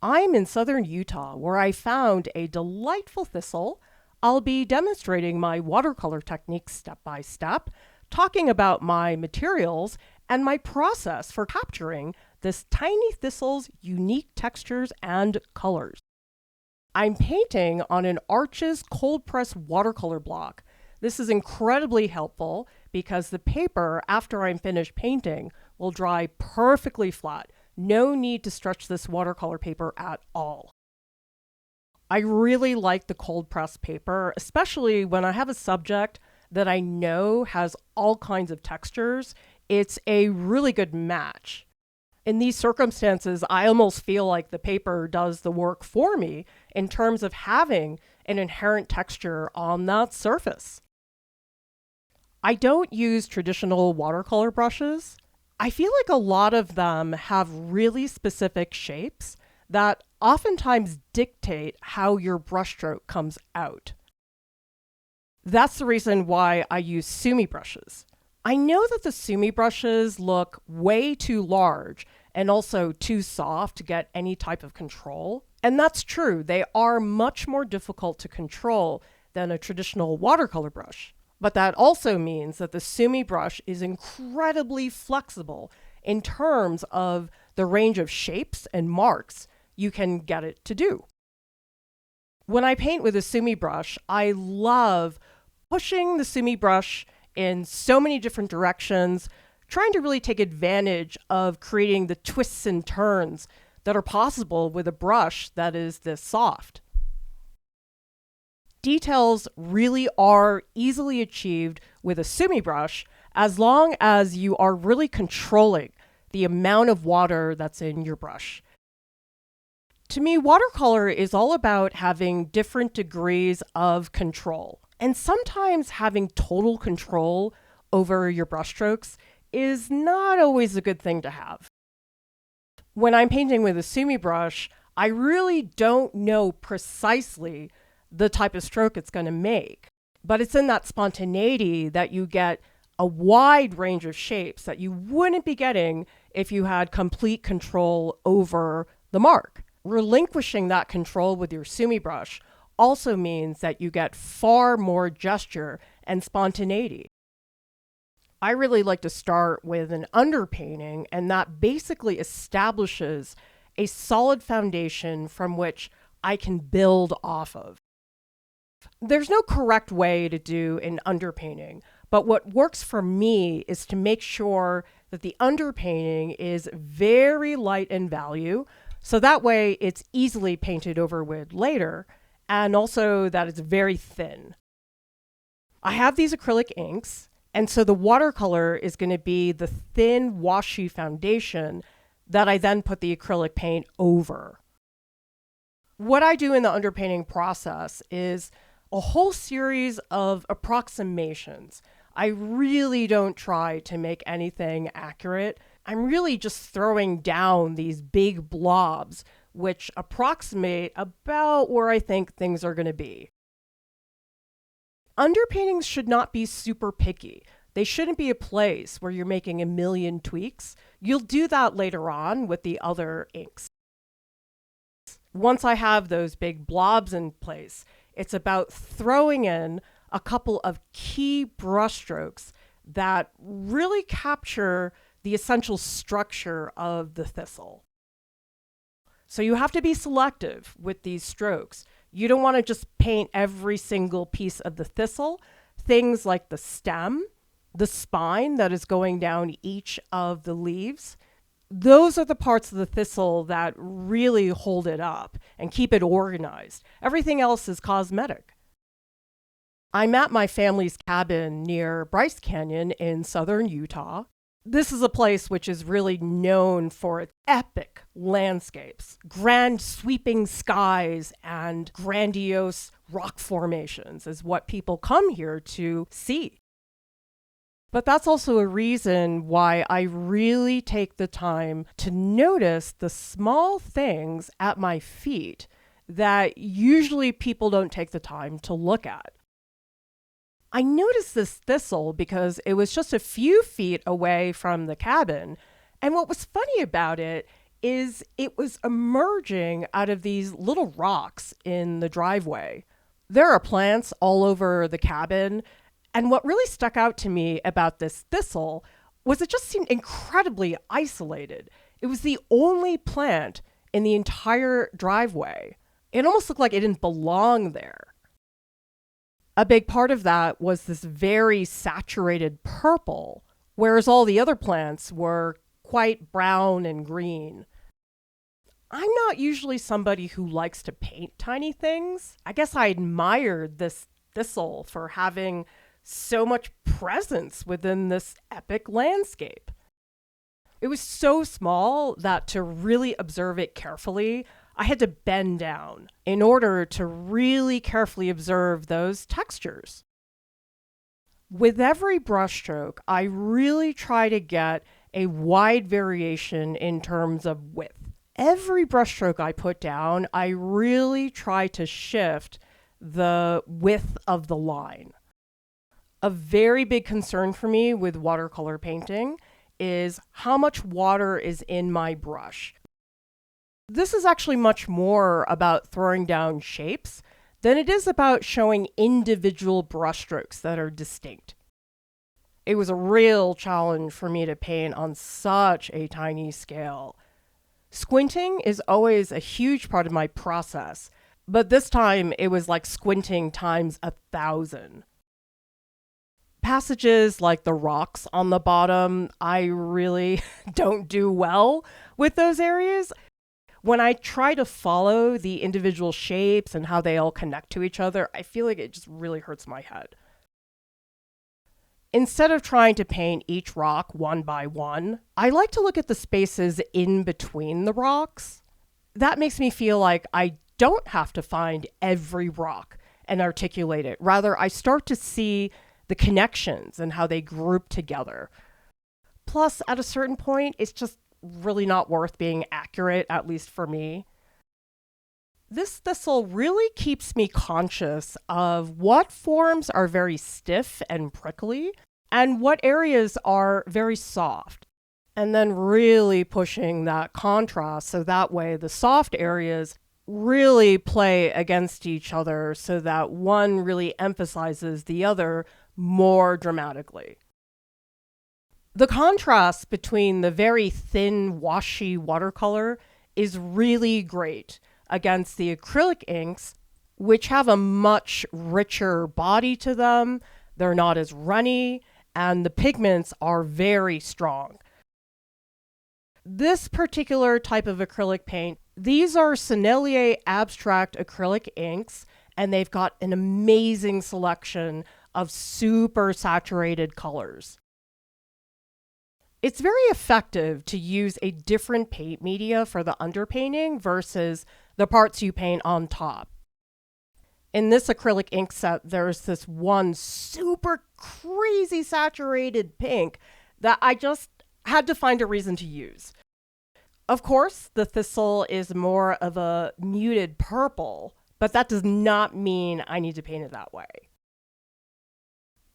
I'm in southern Utah where I found a delightful thistle. I'll be demonstrating my watercolor techniques step by step, talking about my materials and my process for capturing this tiny thistle's unique textures and colors. I'm painting on an Arches cold press watercolor block. This is incredibly helpful because the paper, after I'm finished painting, will dry perfectly flat. No need to stretch this watercolor paper at all. I really like the cold press paper, especially when I have a subject that I know has all kinds of textures. It's a really good match. In these circumstances, I almost feel like the paper does the work for me in terms of having an inherent texture on that surface. I don't use traditional watercolor brushes. I feel like a lot of them have really specific shapes that oftentimes dictate how your brushstroke comes out. That's the reason why I use sumi brushes. I know that the sumi brushes look way too large and also too soft to get any type of control. And that's true. They are much more difficult to control than a traditional watercolor brush. But that also means that the sumi brush is incredibly flexible in terms of the range of shapes and marks you can get it to do. When I paint with a sumi brush, I love pushing the sumi brush in so many different directions, trying to really take advantage of creating the twists and turns that are possible with a brush that is this soft. Details really are easily achieved with a sumi brush as long as you are really controlling the amount of water that's in your brush. To me, watercolor is all about having different degrees of control. And sometimes having total control over your brushstrokes is not always a good thing to have. When I'm painting with a sumi brush, I really don't know precisely the type of stroke it's going to make. But it's in that spontaneity that you get a wide range of shapes that you wouldn't be getting if you had complete control over the mark. Relinquishing that control with your sumi brush also means that you get far more gesture and spontaneity. I really like to start with an underpainting, and that basically establishes a solid foundation from which I can build off of. There's no correct way to do an underpainting, but what works for me is to make sure that the underpainting is very light in value, so that way it's easily painted over with later, and also that it's very thin. I have these acrylic inks, and so the watercolor is going to be the thin washi foundation that I then put the acrylic paint over. What I do in the underpainting process is a whole series of approximations. I really don't try to make anything accurate. I'm really just throwing down these big blobs which approximate about where I think things are going to be. Underpaintings should not be super picky. They shouldn't be a place where you're making a million tweaks. You'll do that later on with the other inks. Once I have those big blobs in place, it's about throwing in a couple of key brushstrokes that really capture the essential structure of the thistle. So you have to be selective with these strokes. You don't want to just paint every single piece of the thistle. Things like the stem, the spine that is going down each of the leaves, those are the parts of the thistle that really hold it up and keep it organized. Everything else is cosmetic. I'm at my family's cabin near Bryce Canyon in southern Utah. This is a place which is really known for its epic landscapes, grand sweeping skies, and grandiose rock formations is what people come here to see. But that's also a reason why I really take the time to notice the small things at my feet that usually people don't take the time to look at. I noticed this thistle because it was just a few feet away from the cabin, and what was funny about it is it was emerging out of these little rocks in the driveway. There are plants all over the cabin, and what really stuck out to me about this thistle was it just seemed incredibly isolated. It was the only plant in the entire driveway. It almost looked like it didn't belong there. A big part of that was this very saturated purple, whereas all the other plants were quite brown and green. I'm not usually somebody who likes to paint tiny things. I guess I admired this thistle for having so much presence within this epic landscape. It was so small that to really observe it carefully, I had to bend down in order to really carefully observe those textures. With every brushstroke, I really try to get a wide variation in terms of width. Every brushstroke I put down, I really try to shift the width of the line. A very big concern for me with watercolor painting is how much water is in my brush. This is actually much more about throwing down shapes than it is about showing individual brushstrokes that are distinct. It was a real challenge for me to paint on such a tiny scale. Squinting is always a huge part of my process, but this time it was like squinting times 1,000. Passages like the rocks on the bottom, I really don't do well with those areas. When I try to follow the individual shapes and how they all connect to each other, I feel like it just really hurts my head. Instead of trying to paint each rock one by one, I like to look at the spaces in between the rocks. That makes me feel like I don't have to find every rock and articulate it. Rather, I start to see the connections and how they group together. Plus, at a certain point, it's just really not worth being accurate, at least for me. This thistle really keeps me conscious of what forms are very stiff and prickly and what areas are very soft. And then really pushing that contrast so that way the soft areas really play against each other so that one really emphasizes the other more dramatically. The contrast between the very thin, washy watercolor is really great against the acrylic inks, which have a much richer body to them. They're not as runny, and the pigments are very strong. This particular type of acrylic paint, these are Sennelier abstract acrylic inks, and they've got an amazing selection of super saturated colors. It's very effective to use a different paint media for the underpainting versus the parts you paint on top. In this acrylic ink set, there's this one super crazy saturated pink that I just had to find a reason to use. Of course, the thistle is more of a muted purple, but that does not mean I need to paint it that way.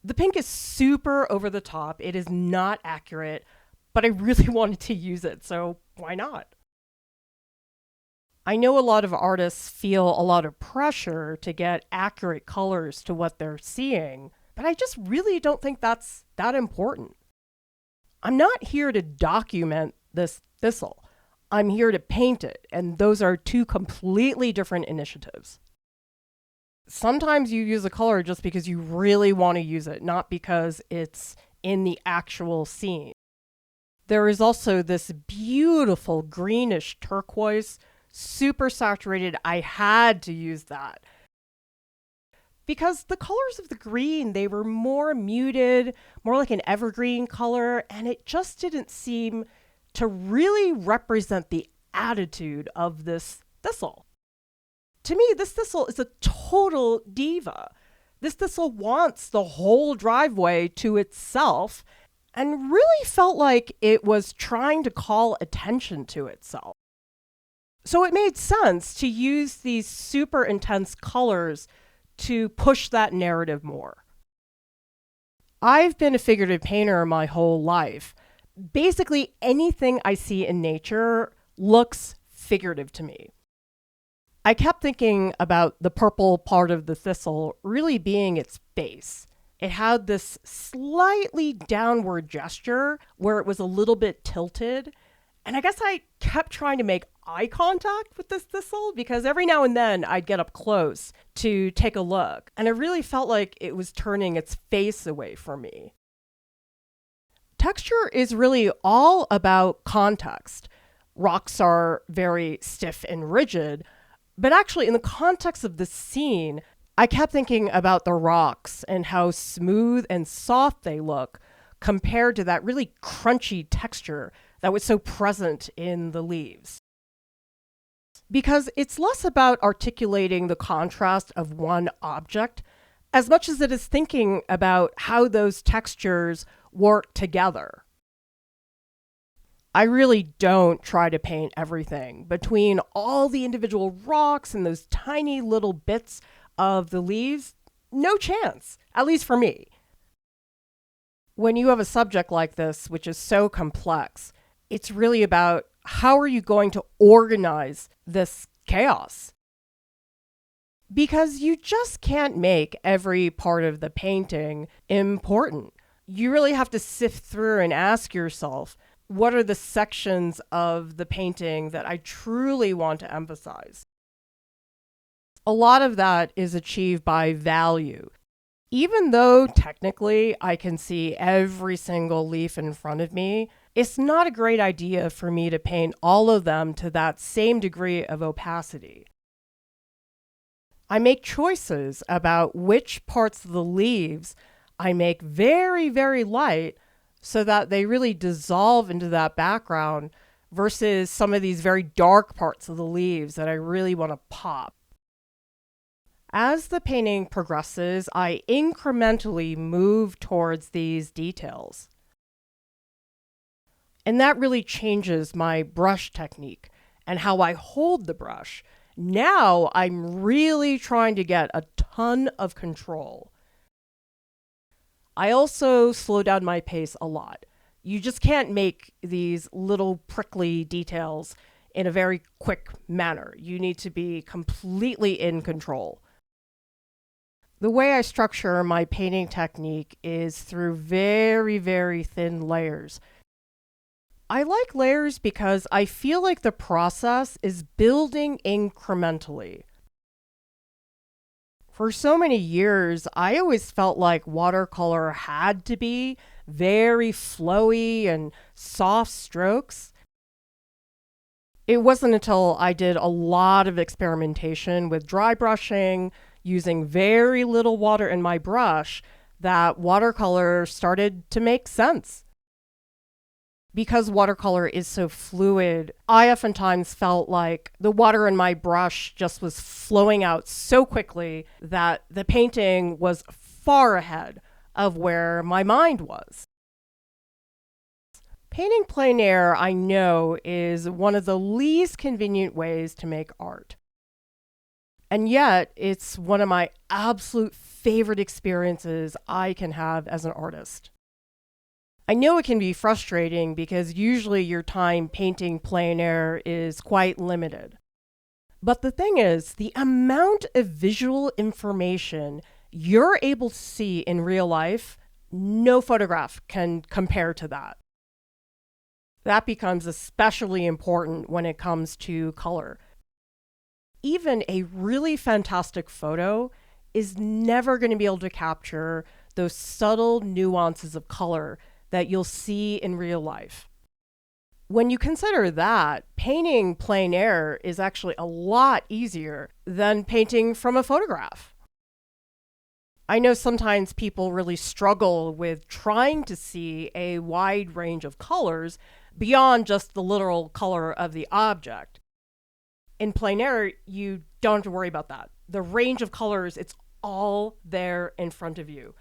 The pink is super over the top. It is not accurate, but I really wanted to use it, so why not? I know a lot of artists feel a lot of pressure to get accurate colors to what they're seeing, but I just really don't think that's that important. I'm not here to document this thistle. I'm here to paint it, and those are two completely different initiatives. Sometimes you use a color just because you really want to use it, not because it's in the actual scene. There is also this beautiful greenish turquoise, super saturated. I had to use that. Because the colors of the green, they were more muted, more like an evergreen color, and it just didn't seem to really represent the attitude of this thistle. To me, this thistle is a total diva. This thistle wants the whole driveway to itself and really felt like it was trying to call attention to itself. So it made sense to use these super intense colors to push that narrative more. I've been a figurative painter my whole life. Basically, anything I see in nature looks figurative to me. I kept thinking about the purple part of the thistle really being its face. It had this slightly downward gesture where it was a little bit tilted. And I guess I kept trying to make eye contact with this thistle because every now and then I'd get up close to take a look. And I really felt like it was turning its face away from me. Texture is really all about context. Rocks are very stiff and rigid, but actually in the context of the scene, I kept thinking about the rocks and how smooth and soft they look compared to that really crunchy texture that was so present in the leaves. Because it's less about articulating the contrast of one object as much as it is thinking about how those textures work together. I really don't try to paint everything. Between all the individual rocks and those tiny little bits of the leaves, no chance, at least for me. When you have a subject like this, which is so complex, it's really about how are you going to organize this chaos? Because you just can't make every part of the painting important. You really have to sift through and ask yourself, what are the sections of the painting that I truly want to emphasize? A lot of that is achieved by value. Even though technically I can see every single leaf in front of me, it's not a great idea for me to paint all of them to that same degree of opacity. I make choices about which parts of the leaves I make very, very light so that they really dissolve into that background versus some of these very dark parts of the leaves that I really want to pop. As the painting progresses, I incrementally move towards these details. And that really changes my brush technique and how I hold the brush. Now I'm really trying to get a ton of control. I also slow down my pace a lot. You just can't make these little prickly details in a very quick manner. You need to be completely in control. The way I structure my painting technique is through very, very thin layers. I like layers because I feel like the process is building incrementally. For so many years, I always felt like watercolor had to be very flowy and soft strokes. It wasn't until I did a lot of experimentation with dry brushing, using very little water in my brush, that watercolor started to make sense. Because watercolor is so fluid, I oftentimes felt like the water in my brush just was flowing out so quickly that the painting was far ahead of where my mind was. Painting plein air, I know, is one of the least convenient ways to make art. And yet, it's one of my absolute favorite experiences I can have as an artist. I know it can be frustrating because usually your time painting plein air is quite limited. But the thing is, the amount of visual information you're able to see in real life, no photograph can compare to that. That becomes especially important when it comes to color. Even a really fantastic photo is never going to be able to capture those subtle nuances of color that you'll see in real life. When you consider that, painting plein air is actually a lot easier than painting from a photograph. I know sometimes people really struggle with trying to see a wide range of colors beyond just the literal color of the object. In plein air, you don't have to worry about that. The range of colors, it's all there in front of you.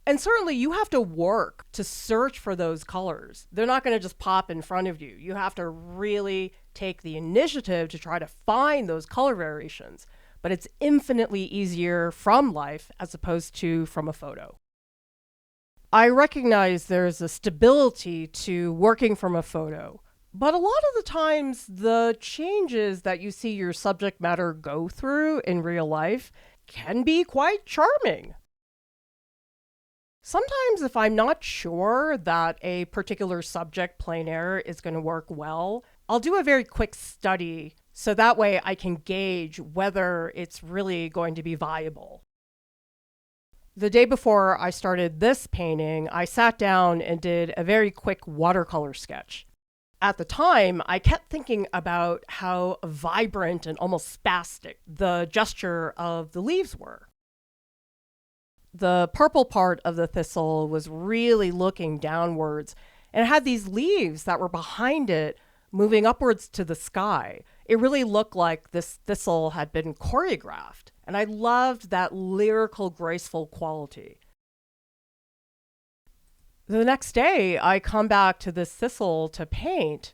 And certainly you have to work to search for those colors. They're not going to just pop in front of you. You have to really take the initiative to try to find those color variations. But it's infinitely easier from life as opposed to from a photo. I recognize there's a stability to working from a photo, But a lot of the times, the changes that you see your subject matter go through in real life can be quite charming. Sometimes, if I'm not sure that a particular subject plein air is going to work well, I'll do a very quick study so that way I can gauge whether it's really going to be viable. The day before I started this painting, I sat down and did a very quick watercolor sketch. At the time, I kept thinking about how vibrant and almost spastic the gesture of the leaves were. The purple part of the thistle was really looking downwards, and it had these leaves that were behind it moving upwards to the sky. It really looked like this thistle had been choreographed, and I loved that lyrical, graceful quality. The next day, I come back to this thistle to paint,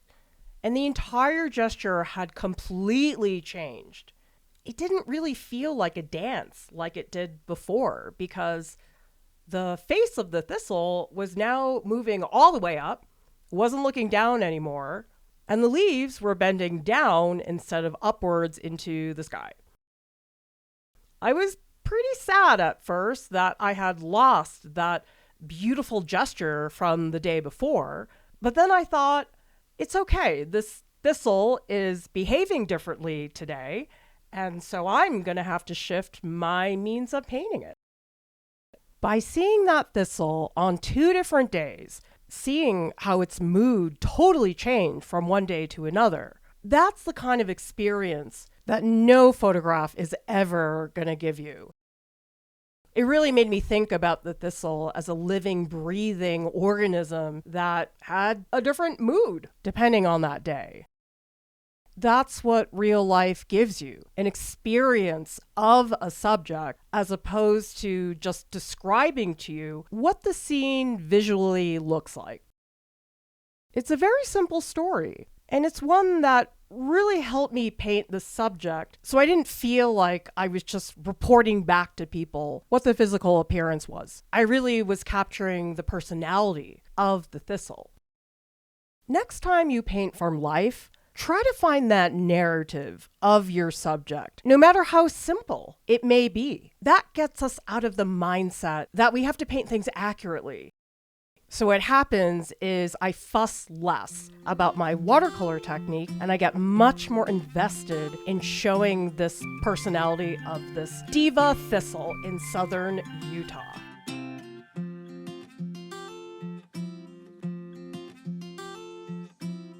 and the entire gesture had completely changed. It didn't really feel like a dance like it did before, because the face of the thistle was now moving all the way up, wasn't looking down anymore, and the leaves were bending down instead of upwards into the sky. I was pretty sad at first that I had lost that beautiful gesture from the day before, but then I thought, it's okay, this thistle is behaving differently today, and so I'm going to have to shift my means of painting it. By seeing that thistle on 2 different days, seeing how its mood totally changed from one day to another, that's the kind of experience that no photograph is ever going to give you. It really made me think about the thistle as a living, breathing organism that had a different mood depending on that day. That's what real life gives you, an experience of a subject as opposed to just describing to you what the scene visually looks like. It's a very simple story, and it's one that really helped me paint the subject so I didn't feel like I was just reporting back to people what the physical appearance was. I really was capturing the personality of the thistle. Next time you paint from life, try to find that narrative of your subject, no matter how simple it may be. That gets us out of the mindset that we have to paint things accurately. So what happens is I fuss less about my watercolor technique, and I get much more invested in showing this personality of this diva thistle in southern Utah.